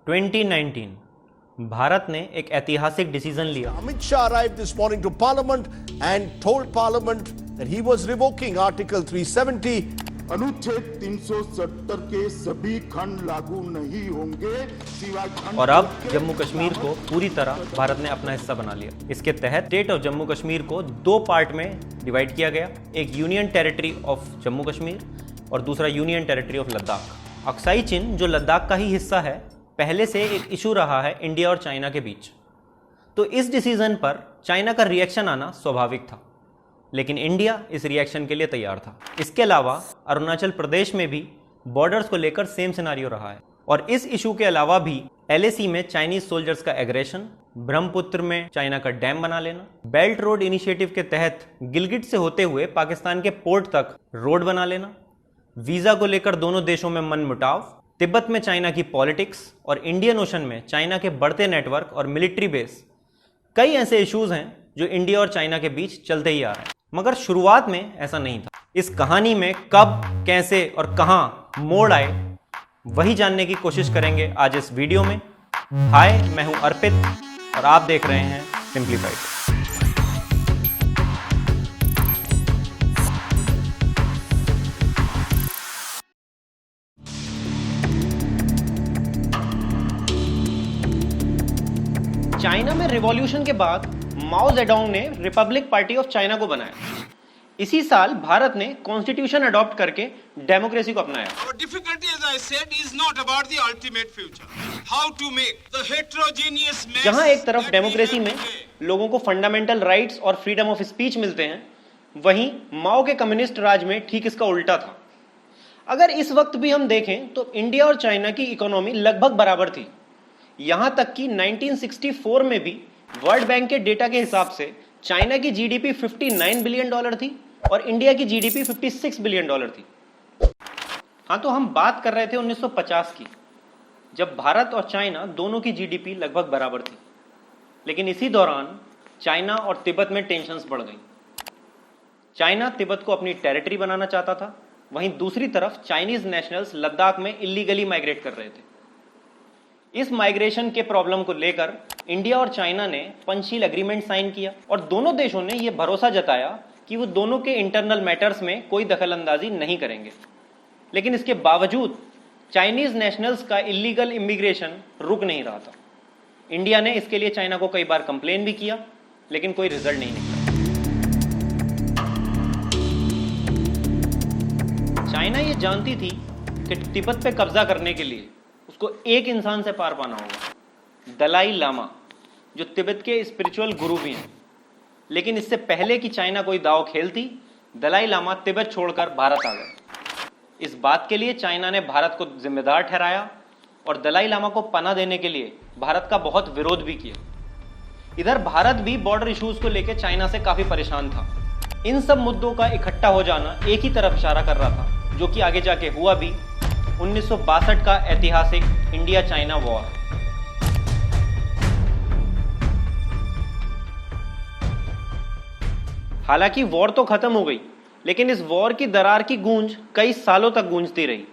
2019 भारत ने एक ऐतिहासिक डिसीजन लिया। Amit Shah arrived this morning to Parliament and told Parliament that he was revoking Article 370. अनुच्छेद 370 के सभी खंड लागू नहीं होंगे सिवाय खंड। और अब जम्मू कश्मीर को पूरी तरह भारत ने अपना हिस्सा बना लिया। इसके तहत स्टेट ऑफ जम्मू कश्मीर को दो पार्ट में डिवाइड किया गया, एक union territory of Jammu Kashmir और दूसरा union territory of Ladakh. Aksai Chin जो लद्दाख का ही हिस्सा है, पहले से एक इशू रहा है इंडिया और चाइना के बीच। तो इस डिसीजन पर चाइना का रिएक्शन आना स्वाभाविक था, लेकिन इंडिया इस रिएक्शन के लिए तैयार था। इसके अलावा अरुणाचल प्रदेश में भी बॉर्डर्स को लेकर सेम सिनारियो रहा है। और इस इशू के अलावा भी LAC में चाइनीज सोल्जर्स का एग्रेशन, ब्रह्मपुत्र में चाइना का डैम बना लेना, बेल्ट रोड इनिशिएटिव के तहत गिलगिट से होते हुए पाकिस्तान के पोर्ट तक रोड बना लेना, वीजा को लेकर दोनों देशों में मनमुटाव, तिब्बत में चाइना की पॉलिटिक्स और इंडियन ओशन में चाइना के बढ़ते नेटवर्क और मिलिट्री बेस, कई ऐसे इश्यूज हैं जो इंडिया और चाइना के बीच चलते ही आ रहे हैं। मगर शुरुआत में ऐसा नहीं था। इस कहानी में कब, कैसे और कहां मोड़ आए, वही जानने की कोशिश करेंगे आज इस वीडियो में। हाय, मैं हूं अर्पित और आप देख रहे हैं सिंप्लीफाइड। चाइना में रिवॉल्यूशन के बाद माओ जेडोंग ने रिपब्लिक पार्टी ऑफ चाइना को बनाया। इसी साल भारत ने कॉन्स्टिट्यूशन अडॉप्ट करके डेमोक्रेसी को अपनाया। Our difficulty, as I said, is not about the ultimate future. How to make the heterogeneous mess जहां एक तरफ that डेमोक्रेसी we में have today. लोगों को फंडामेंटल राइट्स और फ्रीडम ऑफ स्पीच मिलते हैं, वहीं माओ के कम्युनिस्ट राज में ठीक इसका उल्टा था। अगर इस वक्त भी हम देखें तो इंडिया और चाइना की इकोनॉमी लगभग बराबर थी। यहां तक कि 1964 में भी वर्ल्ड बैंक के डेटा के हिसाब से चाइना की जीडीपी $59 बिलियन थी और इंडिया की जीडीपी $56 बिलियन थी। हाँ, तो हम बात कर रहे थे 1950 की, जब भारत और चाइना दोनों की जीडीपी लगभग बराबर थी। लेकिन इसी दौरान चाइना और तिब्बत में टेंशन्स बढ़ गई। चाइना तिब्बत को अपनी टेरिटरी बनाना चाहता था, वहीं दूसरी तरफ चाइनीज नेशनल्स लद्दाख में इलीगली माइग्रेट कर रहे थे। इस माइग्रेशन के प्रॉब्लम को लेकर इंडिया और चाइना ने पंचशील एग्रीमेंट साइन किया और दोनों देशों ने यह भरोसा जताया कि वो दोनों के इंटरनल मैटर्स में कोई दखलंदाजी नहीं करेंगे। लेकिन इसके बावजूद चाइनीज नेशनल्स का इलीगल इमिग्रेशन रुक नहीं रहा था। इंडिया ने इसके लिए चाइना को कई बार कंप्लेन भी किया, लेकिन कोई रिजल्ट नहीं निकला। चाइना ये जानती थी कि तिब्बत पे कब्जा करने के लिए उसको एक इंसान से पार पाना होगा, दलाई लामा, जो तिब्बत के स्पिरिचुअल गुरु भी हैं। लेकिन इससे पहले कि चाइना कोई दांव खेलती, दलाई लामा तिब्बत छोड़कर भारत आ गए। इस बात के लिए चाइना ने भारत को जिम्मेदार ठहराया और दलाई लामा को पनाह देने के लिए भारत का बहुत विरोध भी किया। इधर भारत भी बॉर्डर इश्यूज को लेकर चाइना से काफी परेशान था। इन सब मुद्दों का इकट्ठा हो जाना एक ही तरफ इशारा कर रहा था, जो कि आगे जाके हुआ भी। 1962 का ऐतिहासिक इंडिया चाइना वॉर। हालांकि वॉर तो खत्म हो गई, लेकिन इस वॉर की दरार की गूंज कई सालों तक गूंजती रही।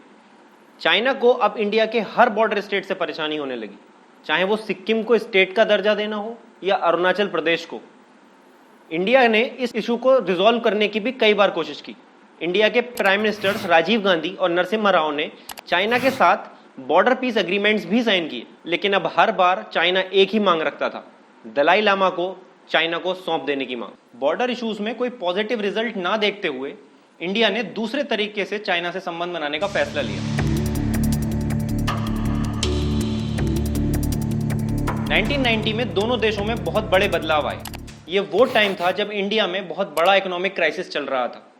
चाइना को अब इंडिया के हर बॉर्डर स्टेट से परेशानी होने लगी, चाहे वो सिक्किम को स्टेट का दर्जा देना हो या अरुणाचल प्रदेश को। इंडिया ने इस इशू को रिजॉल्व करने की भी कई बार कोशिश की। इंडिया के प्राइम मिनिस्टर्स राजीव गांधी और नरसिम्हा राव ने चाइना के साथ बॉर्डर पीस एग्रीमेंट्स भी साइन किए, लेकिन अब हर बार चाइना एक ही मांग रखता था, दलाई लामा को चाइना को सौंप देने की मांग। बॉर्डर इश्यूज में कोई पॉजिटिव रिजल्ट ना देखते हुए इंडिया ने दूसरे तरीके से चाइना से संबंध बनाने का फैसला लिया। 1990 में दोनों देशों में बहुत बड़े बदलाव आए। ये वो टाइम था जब इंडिया में बहुत बड़ा इकोनॉमिक क्राइसिस चल रहा था।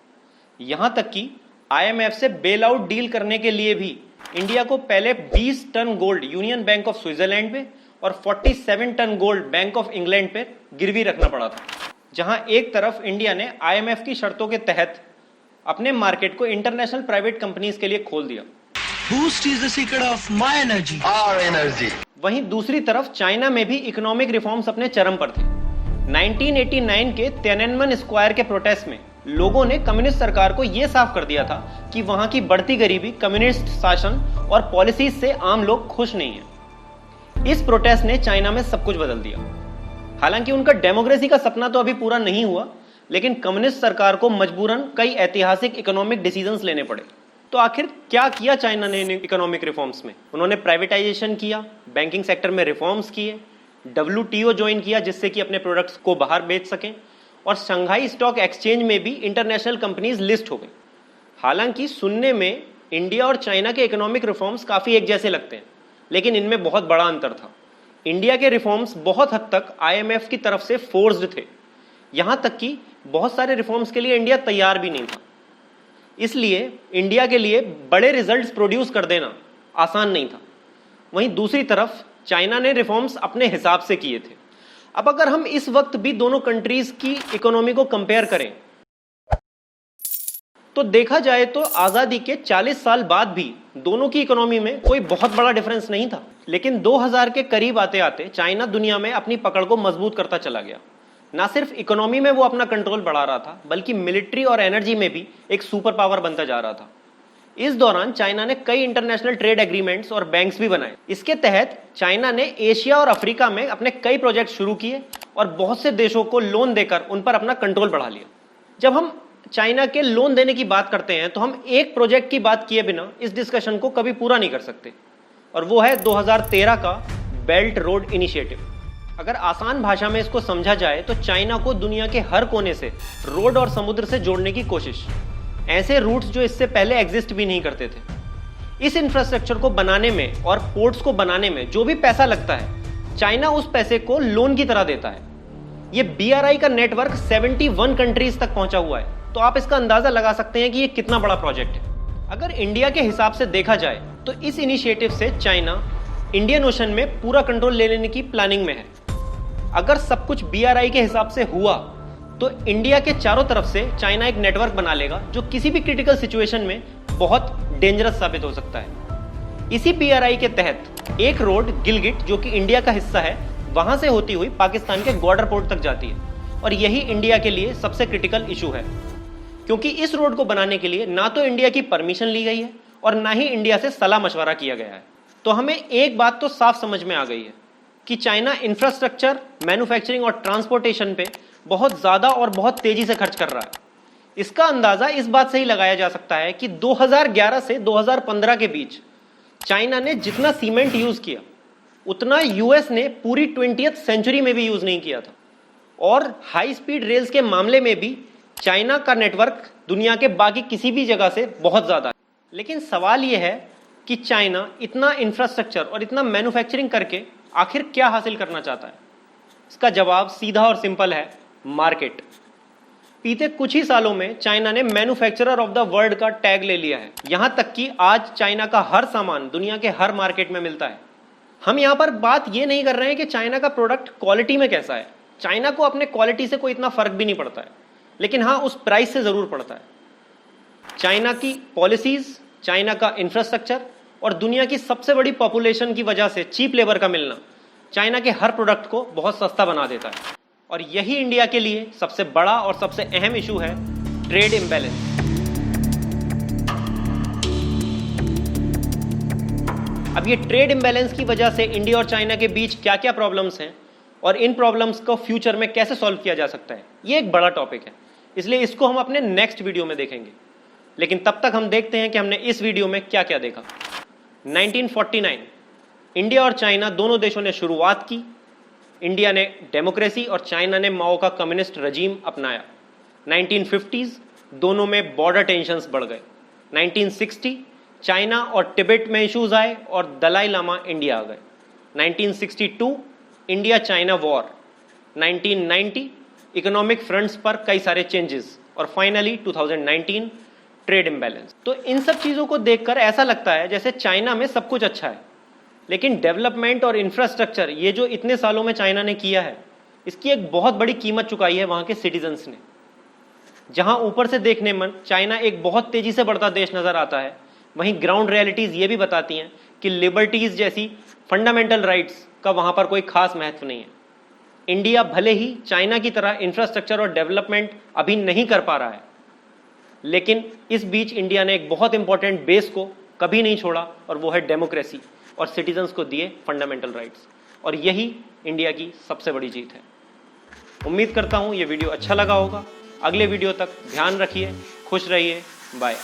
यहां तक कि IMF से बेल आउट डील करने के लिए भी इंडिया को पहले 20 ton gold union bank of Switzerland पे और 47 ton gold bank of England पे गिरवी रखना पड़ा था। जहां एक तरफ इंडिया ने IMF की शर्तों के तहत अपने मार्केट को इंटरनेशनल प्राइवेट कंपनीज के लिए खोल दिया। Boost is the secret of my energy. Our energy. वहीं दूसरी तरफ चाइना में भी इकोनॉमिक रिफॉर्म्स अपने चरम पर थे। 1989 के तिएननमेन स्क्वायर के प्रोटेस्ट में लोगों ने कम्युनिस्ट सरकार को यह साफ कर दिया था कि वहां की बढ़ती गरीबी, कम्युनिस्ट शासन और पॉलिसीज से आम लोग खुश नहीं हैं। इस प्रोटेस्ट ने चाइना में सब कुछ बदल दिया। हालांकि उनका डेमोक्रेसी का सपना तो अभी पूरा नहीं हुआ, लेकिन कम्युनिस्ट सरकार को मजबूरन कई ऐतिहासिक इकोनॉमिक डिसीजंस लेने पड़े। तो आखिर क्या किया चाइना ने इन इकोनॉमिक रिफॉर्म्स में? उन्होंने प्राइवेटाइजेशन किया, बैंकिंग सेक्टर में रिफॉर्म्स किए, WTO ज्वाइन किया जिससे कि अपने प्रोडक्ट्स को बाहर बेच सकें, और शंघाई स्टॉक एक्सचेंज में भी इंटरनेशनल कंपनीज लिस्ट हो गई। हालांकि सुनने में इंडिया और चाइना के इकोनॉमिक रिफॉर्म्स काफ़ी एक जैसे लगते हैं, लेकिन इनमें बहुत बड़ा अंतर था। इंडिया के रिफॉर्म्स बहुत हद तक IMF की तरफ से फोर्स्ड थे, यहाँ तक कि बहुत सारे रिफॉर्म्स के लिए इंडिया तैयार भी नहीं था। इसलिए इंडिया के लिए बड़े रिजल्ट्स प्रोड्यूस कर देना आसान नहीं था। वहीं दूसरी तरफ चाइना ने रिफॉर्म्स अपने हिसाब से किए थे। अब अगर हम इस वक्त भी दोनों कंट्रीज की इकोनॉमी को कंपेयर करें तो देखा जाए तो आज़ादी के 40 साल बाद भी दोनों की इकोनॉमी में कोई बहुत बड़ा डिफरेंस नहीं था। लेकिन 2000 के करीब आते आते चाइना दुनिया में अपनी पकड़ को मजबूत करता चला गया। ना सिर्फ इकोनॉमी में वो अपना कंट्रोल बढ़ा रहा था, बल्कि मिलिट्री और एनर्जी में भी एक सुपर पावर बनता जा रहा था। इस दौरान चाइना ने कई इंटरनेशनल ट्रेड एग्रीमेंट्स और बैंक्स भी बनाए। इसके तहत चाइना ने एशिया और अफ्रीका में अपने कई प्रोजेक्ट शुरू किए और बहुत से देशों को लोन देकर उन पर अपना कंट्रोल बढ़ा लिया। जब हम चाइना के लोन देने की बात करते हैं तो हम एक प्रोजेक्ट की बात किए बिना इस डिस्कशन को कभी पूरा नहीं कर सकते, और वो है 2013 का बेल्ट रोड इनिशिएटिव। अगर आसान भाषा में इसको समझा जाए तो चाइना को दुनिया के हर कोने से रोड और समुद्र से जोड़ने की कोशिश, ऐसे रूट्स जो इससे पहले एग्जिस्ट भी नहीं करते थे। इस इंफ्रास्ट्रक्चर को बनाने में और पोर्ट्स को बनाने में जो भी पैसा लगता है, चाइना उस पैसे को लोन की तरह देता है। ये BRI का नेटवर्क 71 कंट्रीज तक पहुंचा हुआ है, तो आप इसका अंदाजा लगा सकते हैं कि ये कितना बड़ा प्रोजेक्ट है। अगर इंडिया के हिसाब से देखा जाए तो इस इनिशिएटिव से चाइना इंडियन ओशन में पूरा कंट्रोल ले लेने की प्लानिंग में है। अगर सब कुछ BRI के हिसाब से हुआ तो इंडिया के चारों तरफ से चाइना एक नेटवर्क बना लेगा जो किसी भी क्रिटिकल सिचुएशन में बहुत डेंजरस साबित हो सकता है। इसी BRI के तहत एक रोड गिलगिट, जो कि इंडिया का हिस्सा है, वहां से होती हुई पाकिस्तान के ग्वाडर पोर्ट तक जाती है, और यही इंडिया के लिए सबसे क्रिटिकल इशू है, क्योंकि इस रोड को बनाने के लिए ना तो इंडिया की परमिशन ली गई है और ना ही इंडिया से सलाह मशवरा किया गया है। तो हमें एक बात तो साफ समझ में आ गई है कि चाइना इंफ्रास्ट्रक्चर, मैन्युफैक्चरिंग और ट्रांसपोर्टेशन पे बहुत ज़्यादा और बहुत तेज़ी से खर्च कर रहा है। इसका अंदाज़ा इस बात से ही लगाया जा सकता है कि 2011 से 2015 के बीच चाइना ने जितना सीमेंट यूज़ किया उतना US ने पूरी 20th सेंचुरी में भी यूज़ नहीं किया था। और हाई स्पीड रेल्स के मामले में भी चाइना का नेटवर्क दुनिया के बाकी किसी भी जगह से बहुत ज़्यादा है। लेकिन सवाल यह है कि चाइना इतना इंफ्रास्ट्रक्चर और इतना मैन्युफैक्चरिंग करके आखिर क्या हासिल करना चाहता है? इसका जवाब सीधा और सिंपल है, मार्केट। बीते कुछ ही सालों में चाइना ने मैन्युफैक्चरर ऑफ द वर्ल्ड का टैग ले लिया है। यहां तक कि आज चाइना का हर सामान दुनिया के हर मार्केट में मिलता है। हम यहां पर बात ये नहीं कर रहे हैं कि चाइना का प्रोडक्ट क्वालिटी में कैसा है। चाइना को अपने क्वालिटी से कोई इतना फर्क भी नहीं पड़ता है, लेकिन हाँ, उस प्राइस से जरूर पड़ता है। चाइना की पॉलिसीज, चाइना का इंफ्रास्ट्रक्चर और दुनिया की सबसे बड़ी पॉपुलेशन की वजह से चीप लेबर का मिलना चाइना के हर प्रोडक्ट को बहुत सस्ता बना देता है। और यही इंडिया के लिए सबसे बड़ा और सबसे अहम इशू है, ट्रेड इम्बैलेंस। अब ये ट्रेड इम्बैलेंस की वजह से इंडिया और चाइना के बीच क्या क्या प्रॉब्लम्स हैं और इन प्रॉब्लम्स को फ्यूचर में कैसे सॉल्व किया जा सकता है, ये एक बड़ा टॉपिक है। इसलिए इसको हम अपने नेक्स्ट वीडियो में देखेंगे। लेकिन तब तक हम देखते हैं कि हमने इस वीडियो में क्या क्या देखा। 1949 इंडिया और चाइना दोनों देशों ने शुरुआत की। इंडिया ने डेमोक्रेसी और चाइना ने माओ का कम्युनिस्ट रजीम अपनाया। 1950s दोनों में बॉर्डर टेंशंस बढ़ गए। 1960 चाइना और तिब्बत में इश्यूज आए और दलाई लामा इंडिया आ गए। 1962 India China war. 1990 economic fronts पर कई सारे चेंजेस, और फाइनली 2019 ट्रेड इम्बैलेंस। तो इन सब चीज़ों को देखकर ऐसा लगता है जैसे चाइना में सब कुछ अच्छा है, लेकिन डेवलपमेंट और इंफ्रास्ट्रक्चर, ये जो इतने सालों में चाइना ने किया है, इसकी एक बहुत बड़ी कीमत चुकाई है वहाँ के सिटीजन्स ने। जहाँ ऊपर से देखने में चाइना एक बहुत तेज़ी से बढ़ता देश नज़र आता है, वहीं ग्राउंड रियलिटीज़ ये भी बताती हैं कि लिबर्टीज़ जैसी फंडामेंटल राइट्स का वहाँ पर कोई खास महत्व नहीं है। इंडिया भले ही चाइना की तरह इंफ्रास्ट्रक्चर और डेवलपमेंट अभी नहीं कर पा रहा है, लेकिन इस बीच इंडिया ने एक बहुत इंपॉर्टेंट बेस को कभी नहीं छोड़ा, और वो है डेमोक्रेसी। और सिटीजन्स को दिए फंडामेंटल राइट्स, और यही इंडिया की सबसे बड़ी जीत है। उम्मीद करता हूँ ये वीडियो अच्छा लगा होगा। अगले वीडियो तक ध्यान रखिए, खुश रहिए, बाय।